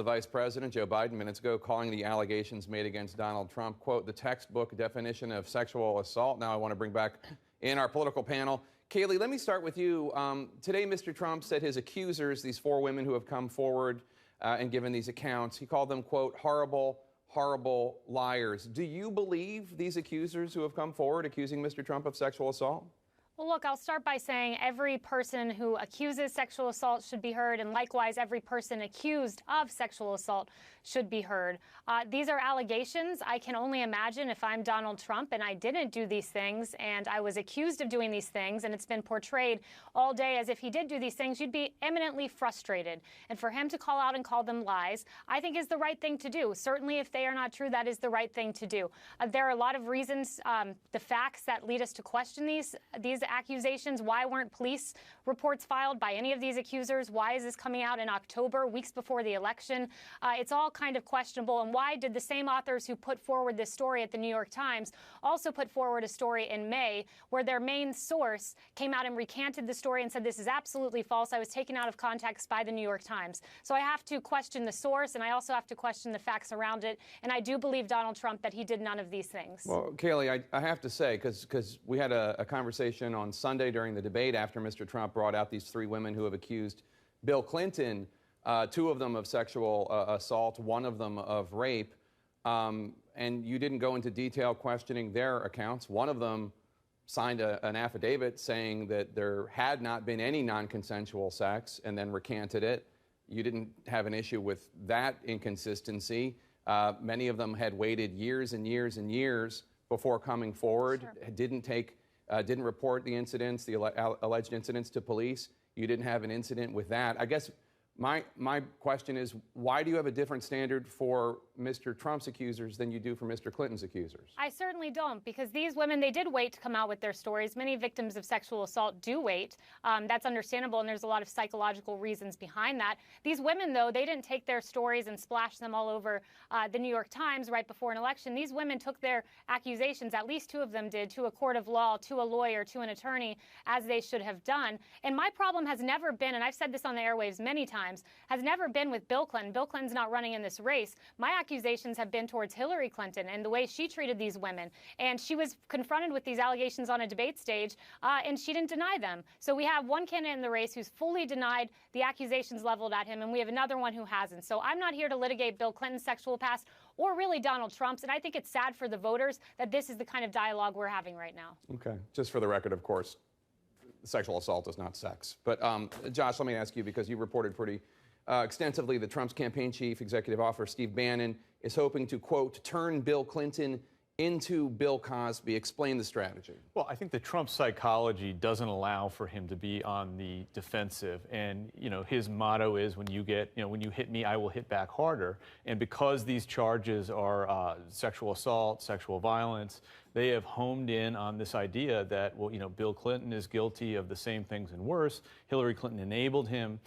the vice president, Joe Biden, minutes ago, calling the allegations made against Donald Trump, quote, the textbook definition of sexual assault. Now I want to bring back in our political panel. Kayleigh, let me start with you. Today, Mr. Trump said his accusers, these 4 women who have come forward and given these accounts, he called them, quote, horrible, horrible liars. Do you believe these accusers who have come forward accusing Mr. Trump of sexual assault? Well, look, I'll start by saying every person who accuses sexual assault should be heard, and likewise, every person accused of sexual assault should be heard. These are allegations. I can only imagine if I'm Donald Trump and I didn't do these things and I was accused of doing these things and it's been portrayed all day as if he did do these things, you'd be eminently frustrated. And for him to call out and call them lies, I think is the right thing to do. Certainly, if they are not true, that is the right thing to do. There are a lot of reasons, the facts that lead us to question these accusations. Why weren't police reports filed by any of these accusers? Why is this coming out in October, weeks before the election? It's all kind of questionable. And why did the same authors who put forward this story at the New York Times also put forward a story in May where their main source came out and recanted the story and said, this is absolutely false. I was taken out of context by the New York Times. So I have to question the source, and I also have to question the facts around it. And I do believe Donald Trump that he did none of these things. Well, Kayleigh, I have to say, because we had a conversation on Sunday during the debate after Mr. Trump brought out these 3 women who have accused Bill Clinton, 2 of them of sexual assault, 1 of them of rape, and you didn't go into detail questioning their accounts. 1 of them signed an affidavit saying that there had not been any non-consensual sex and then recanted it. You didn't have an issue with that inconsistency. Many of them had waited years and years and years before coming forward, sure. Didn't report the incidents, the alleged incidents to police. You didn't have an incident with that. I guess my question is, why do you have a different standard for Mr. Trump's accusers than you do for Mr. Clinton's accusers? I certainly don't, because these women, they did wait to come out with their stories. Many victims of sexual assault do wait. That's understandable, and there's a lot of psychological reasons behind that. These women, though, they didn't take their stories and splash them all over the New York Times right before an election. These women took their accusations, at least 2 of them did, to a court of law, to a lawyer, to an attorney, as they should have done. And my problem has never been, and I've said this on the airwaves many times, has never been with Bill Clinton. Bill Clinton's not running in this race. My accusations have been towards Hillary Clinton and the way she treated these women. And she was confronted with these allegations on a debate stage, and she didn't deny them. So we have one candidate in the race who's fully denied the accusations leveled at him, and we have another one who hasn't. So I'm not here to litigate Bill Clinton's sexual past or really Donald Trump's. And I think it's sad for the voters that this is the kind of dialogue we're having right now. Okay. Just for the record, of course, sexual assault is not sex. But Josh, let me ask you, because you reported pretty extensively that Trump's campaign chief, executive officer Steve Bannon, is hoping to, quote, turn Bill Clinton into Bill Cosby. Explain the strategy. Well, I think that Trump's psychology doesn't allow for him to be on the defensive. And, his motto is, when you hit me, I will hit back harder. And because these charges are sexual assault, sexual violence, they have homed in on this idea that, Bill Clinton is guilty of the same things and worse. Hillary Clinton enabled him.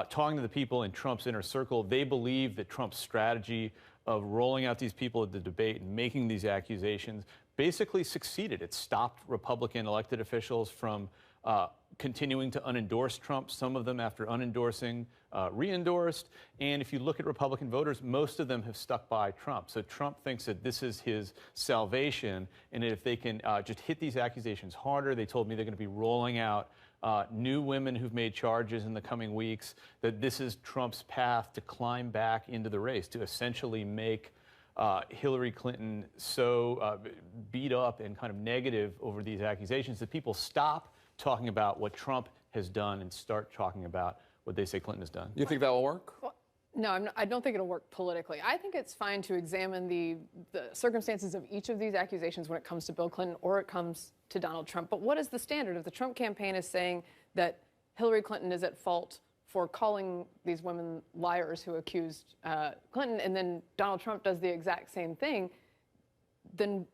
Talking to the people in Trump's inner circle, they believe that Trump's strategy of rolling out these people at the debate and making these accusations basically succeeded. It stopped Republican elected officials from continuing to unendorse Trump. Some of them, after unendorsing, re-endorsed. And if you look at Republican voters, most of them have stuck by Trump. So Trump thinks that this is his salvation, and if they can just hit these accusations harder. They told me they're going to be rolling out new women who've made charges in the coming weeks, that this is Trump's path to climb back into the race, to essentially make Hillary Clinton so beat up and kind of negative over these accusations that people stop talking about what Trump has done and start talking about what they say Clinton has done. You think that will work? Well, no, I don't think it'll work politically. I think it's fine to examine the circumstances of each of these accusations when it comes to Bill Clinton or it comes to Donald Trump. But what is the standard? If the Trump campaign is saying that Hillary Clinton is at fault for calling these women liars who accused Clinton, and then Donald Trump does the exact same thing, then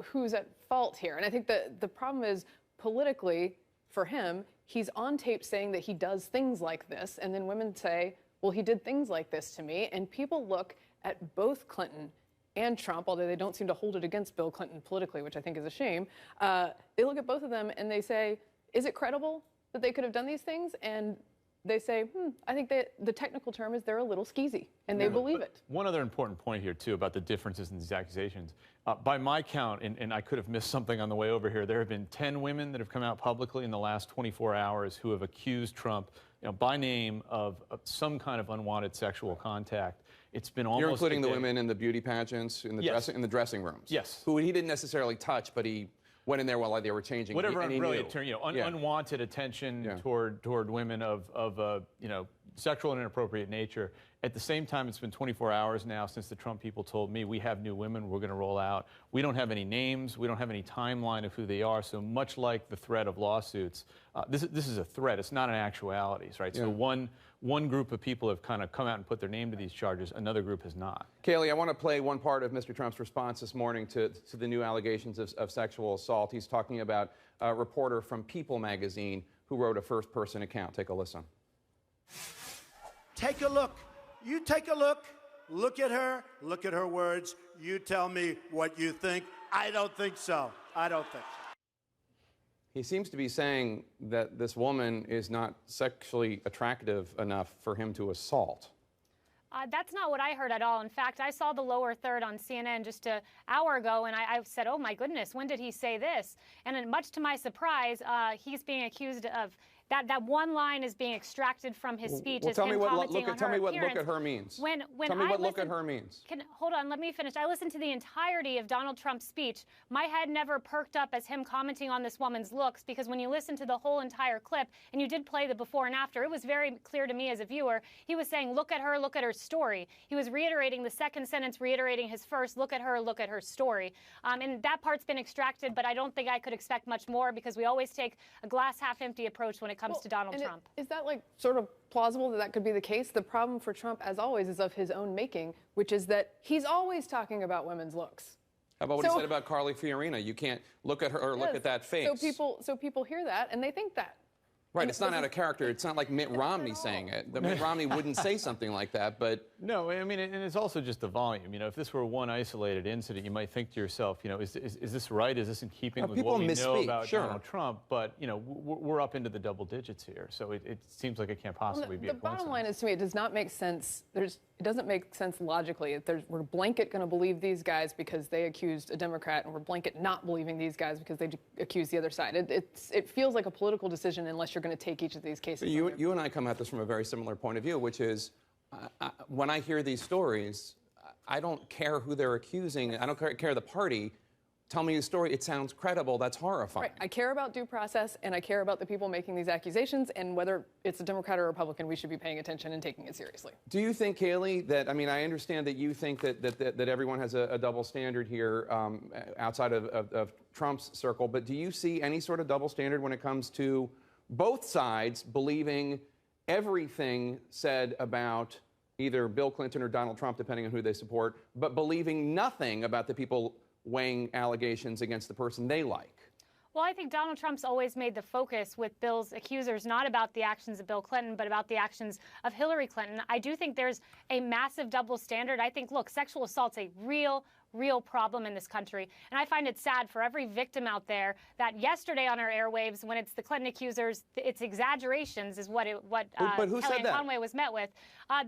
who's at fault here? And I think the problem is, politically, for him, he's on tape saying that he does things like this, and then women say, well, he did things like this to me, and people look at both Clinton and Trump, although they don't seem to hold it against Bill Clinton politically, which I think is a shame. They look at both of them and they say, is it credible that they could have done these things? And they say, I think that the technical term is they're a little skeezy, and they believe it. One other important point here, too, about the differences in these accusations. By my count, and I could have missed something on the way over here, there have been 10 women that have come out publicly in the last 24 hours who have accused Trump, by name of some kind of unwanted sexual contact. It's been almost. You're including the women in the beauty pageants, in the, yes. in the dressing rooms? Yes. Who he didn't necessarily touch, but he went in there while they were changing. Whatever and he really knew. unwanted attention toward women of sexual and inappropriate nature. At the same time, it's been 24 hours now since the Trump people told me we have new women we're going to roll out. We don't have any names. We don't have any timeline of who they are. So much like the threat of lawsuits, this is a threat. It's not an actuality, right? So one group of people have kind of come out and put their name to these charges. Another group has not. Kaylee, I want to play one part of Mr. Trump's response this morning to the new allegations of sexual assault. He's talking about a reporter from People magazine who wrote a first-person account. Take a listen. Take a look. You take a look. Look at her. Look at her words. You tell me what you think. I don't think so. I don't think so. He seems to be saying that this woman is not sexually attractive enough for him to assault. That's not what I heard at all. In fact, I saw the lower third on CNN just an hour ago, and I said, oh, my goodness, when did he say this? And then, much to my surprise, he's being accused of that one line is being extracted from his speech. Well, tell me what look at her means. Tell me what look at her means. Hold on, let me finish. I listened to the entirety of Donald Trump's speech. My head never perked up as him commenting on this woman's looks, because when you listen to the whole entire clip, and you did play the before and after, it was very clear to me as a viewer. He was saying, look at her story. He was reiterating the second sentence, reiterating his first, look at her story. And that part's been extracted, but I don't think I could expect much more, because we always take a glass half empty approach when it comes to Donald Trump. Is that sort of plausible that could be the case? The problem for Trump, as always, is of his own making, which is that he's always talking about women's looks. How about what he said about Carly Fiorina? You can't look at her or look at that face. So people hear that and they think that. Right, it's not out of character. It's not like Mitt Romney saying it. Mitt Romney wouldn't say something like that, but... No, I mean, and it's also just the volume. If this were one isolated incident, you might think to yourself, is this right? Is this in keeping with what we know about Donald Trump? But, we're up into the double digits here, so it seems like it can't possibly be a coincidence. The bottom line is, to me, it does not make sense. It doesn't make sense logically. We're blanket going to believe these guys because they accused a Democrat, and we're blanket not believing these guys because they accused the other side. It feels like a political decision unless you're going to take each of these cases. You and I come at this from a very similar point of view, which is when I hear these stories, I don't care who they're accusing. I don't care the party. Tell me a story. It sounds credible. That's horrifying. Right. I care about due process, and I care about the people making these accusations, and whether it's a Democrat or a Republican, we should be paying attention and taking it seriously. Do you think, Kaylee, that, I understand that you think that everyone has a double standard here outside of Trump's circle, but do you see any sort of double standard when it comes to both sides believing everything said about either Bill Clinton or Donald Trump, depending on who they support, but believing nothing about the people weighing allegations against the person they like? Well, I think Donald Trump's always made the focus with Bill's accusers not about the actions of Bill Clinton, but about the actions of Hillary Clinton. I do think there's a massive double standard. I think, look, sexual assault's a real problem in this country. And I find it sad for every victim out there that yesterday on our airwaves, when it's the Clinton accusers, it's exaggerations is what Kellyanne Conway was met with.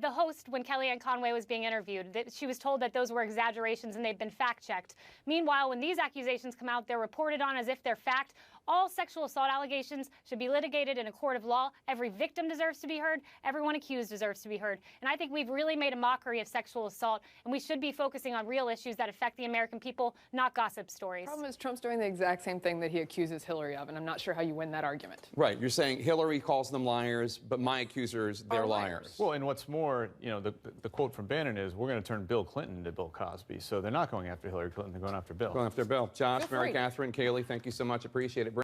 The host, when Kellyanne Conway was being interviewed, she was told that those were exaggerations and they've been fact-checked. Meanwhile, when these accusations come out, they're reported on as if they're fact. All sexual assault allegations should be litigated in a court of law. Every victim deserves to be heard. Everyone accused deserves to be heard. And I think we've really made a mockery of sexual assault, and we should be focusing on real issues that affect the American people, not gossip stories. The problem is Trump's doing the exact same thing that he accuses Hillary of, and I'm not sure how you win that argument. Right. You're saying Hillary calls them liars, but my accusers, they're liars. Well, and what's more, the quote from Bannon is, we're going to turn Bill Clinton into Bill Cosby. So they're not going after Hillary Clinton, they're going after Bill. Going after Bill. Josh, Mary Catherine, Kaylee, thank you so much. Appreciate it.